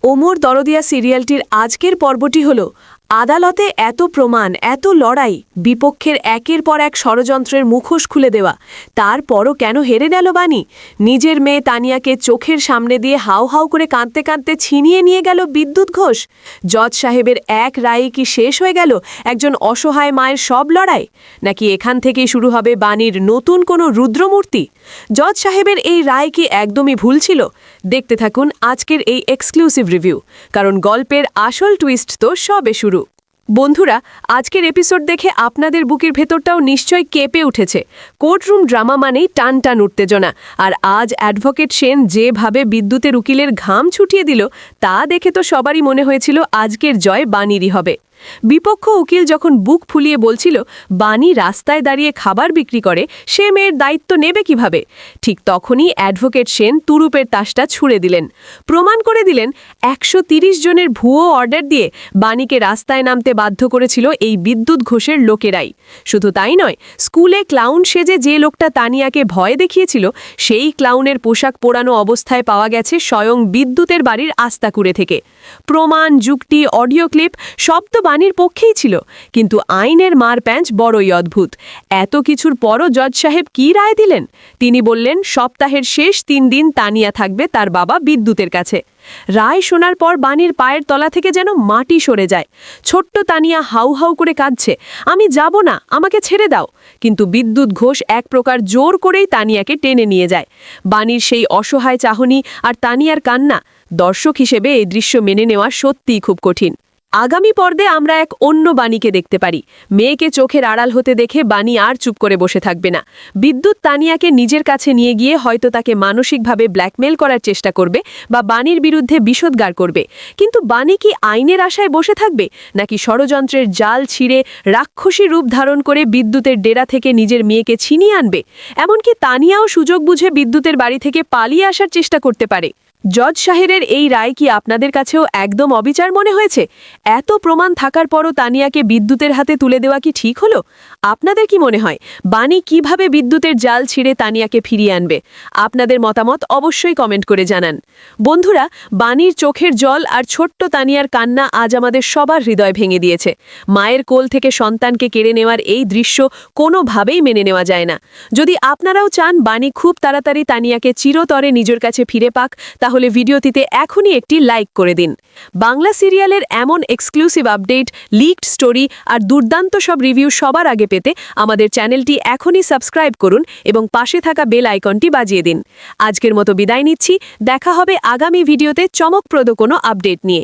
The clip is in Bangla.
ওমর দরদিয়া সিরিয়ালটির আজকের পর্বটি হল আদালতে এত প্রমাণ, এত লড়াই, বিপক্ষের একের পর এক ষড়যন্ত্রের মুখোশ খুলে দেওয়া, তারপরও কেন হেরে গেল বাণী? নিজের মেয়ে তানিয়াকে চোখের সামনে দিয়ে হাউ হাউ করে কাঁদতে কাঁদতে ছিনিয়ে নিয়ে গেল বিদ্যুৎ ঘোষ। জজ সাহেবের এক রায়ে কি শেষ হয়ে গেল একজন অসহায় মায়ের সব লড়াই? নাকি এখান থেকেই শুরু হবে বাণীর নতুন কোনো রুদ্রমূর্তি? জজ সাহেবের এই রায় কি একদমই ভুল ছিল? দেখতে থাকুন আজকের এই এক্সক্লুসিভ রিভিউ, কারণ গল্পের আসল টুইস্ট তো সবে শুরু। বন্ধুরা, আজকের এপিসোড দেখে আপনাদের বুকের ভেতরটাও নিশ্চয়ই কেঁপে উঠেছে। কোর্টরুম ড্রামা মানেই টান টান উত্তেজনা, আর আজ অ্যাডভোকেট সেন যেভাবে বিদ্যুতের উকিলের ঘাম ছুটিয়ে দিল, তা দেখে তো সবারই মনে হয়েছিল আজকের জয় বাণীরই হবে। বিপক্ষ উকিল যখন বুক ফুলিয়ে বলছিল বাণী রাস্তায় দাঁড়িয়ে খাবার বিক্রি করে, সে মেয়ের দায়িত্ব নেবে কিভাবে, ঠিক তখনই অ্যাডভোকেট সেন তুরুপের তাসটা ছুঁড়ে দিলেন। প্রমাণ করে দিলেন 130 জনের ভুয়ো অর্ডার দিয়ে বাণীকে রাস্তায় নামতে বাধ্য করেছিল এই বিদ্যুৎ ঘোষের লোকেরাই। শুধু তাই নয়, স্কুলে ক্লাউন সেজে যে লোকটা তানিয়াকে ভয় দেখিয়েছিল, সেই ক্লাউনের পোশাক পোড়ানো অবস্থায় পাওয়া গেছে স্বয়ং বিদ্যুতের বাড়ির আস্তাকুড়ে থেকে। প্রমাণ, যুক্তি, অডিও ক্লিপ সব তো বাণীর পক্ষেই ছিল, কিন্তু আইনের মার প্যাঁচ বড়ই অদ্ভুত। এত কিছুর পরও জজ সাহেব কি রায় দিলেন? তিনি বললেন সপ্তাহের শেষ 3 দিন তানিয়া থাকবে তার বাবা বিদ্যুতের কাছে। রায় শোনার পর বাণীর পায়ের তলা থেকে যেন মাটি সরে যায়। ছোট্ট তানিয়া হাউ হাউ করে কাঁদছে, আমি যাব না, আমাকে ছেড়ে দাও। কিন্তু বিদ্যুৎ ঘোষ এক প্রকার জোর করেই তানিয়াকে টেনে নিয়ে যায়। বাণীর সেই অসহায় চাহনি আর তানিয়ার কান্না, দর্শক হিসেবে এই দৃশ্য মেনে নেওয়া সত্যিই খুব কঠিন। আগামী পর্বে আমরা এক অন্য বাণীকে দেখতে পারি। মেয়েকে চোখের আড়াল হতে দেখে বাণী আর চুপ করে বসে থাকবে না। বিদ্যুৎ তানিয়াকে নিজের কাছে নিয়ে গিয়ে হয়তো তাকে মানসিকভাবে ব্ল্যাকমেল করার চেষ্টা করবে বা বাণীর বিরুদ্ধে বিষোদ্গার করবে। কিন্তু বাণী কি আইনের আশায় বসে থাকবে, নাকি ষড়যন্ত্রের জাল ছিঁড়ে রাক্ষসী রূপ ধারণ করে বিদ্যুতের ডেরা থেকে নিজের মেয়েকে ছিনিয়ে আনবে? এমনকি তানিয়াও সুযোগ বুঝে বিদ্যুতের বাড়ি থেকে পালিয়ে আসার চেষ্টা করতে পারে। জজ সাহেবের এই রায় কি আপনাদের কাছেও একদম অবিচার মনে হয়েছে? এত প্রমাণ থাকার পরও তানিয়াকে বিদ্যুতের হাতে তুলে দেওয়া কি ঠিক হলো? আপনাদের কি মনে হয় বাণী কিভাবে বিদ্যুতের জাল ছিঁড়ে তানিয়াকে ফিরিয়ে আনবে? আপনাদের মতামত অবশ্যই কমেন্ট করে জানান। বন্ধুরা, বাণীর চোখের জল আর ছোট্ট তানিয়ার কান্না আজ আমাদের সবার হৃদয় ভেঙে দিয়েছে। মায়ের কোল থেকে সন্তানকে কেড়ে নেওয়ার এই দৃশ্য কোনোভাবেই মেনে নেওয়া যায় না। যদি আপনারাও চান বাণী খুব তাড়াতাড়ি তানিয়াকে চিরতরে নিজের কাছে ফিরে পাক, তাহলে ভিডিওটিতে এখনই একটি লাইক করে দিন। বাংলা সিরিয়ালের এমন এক্সক্লুসিভ আপডেট, লিকড স্টোরি আর দুর্দান্ত সব রিভিউ সবার আগে পেতে আমাদের চ্যানেলটি এখনই সাবস্ক্রাইব করুন এবং পাশে থাকা বেল আইকনটি বাজিয়ে দিন। আজকের মতো বিদায় নিচ্ছি, দেখা হবে আগামী ভিডিওতে চমকপ্রদ কোনো আপডেট নিয়ে।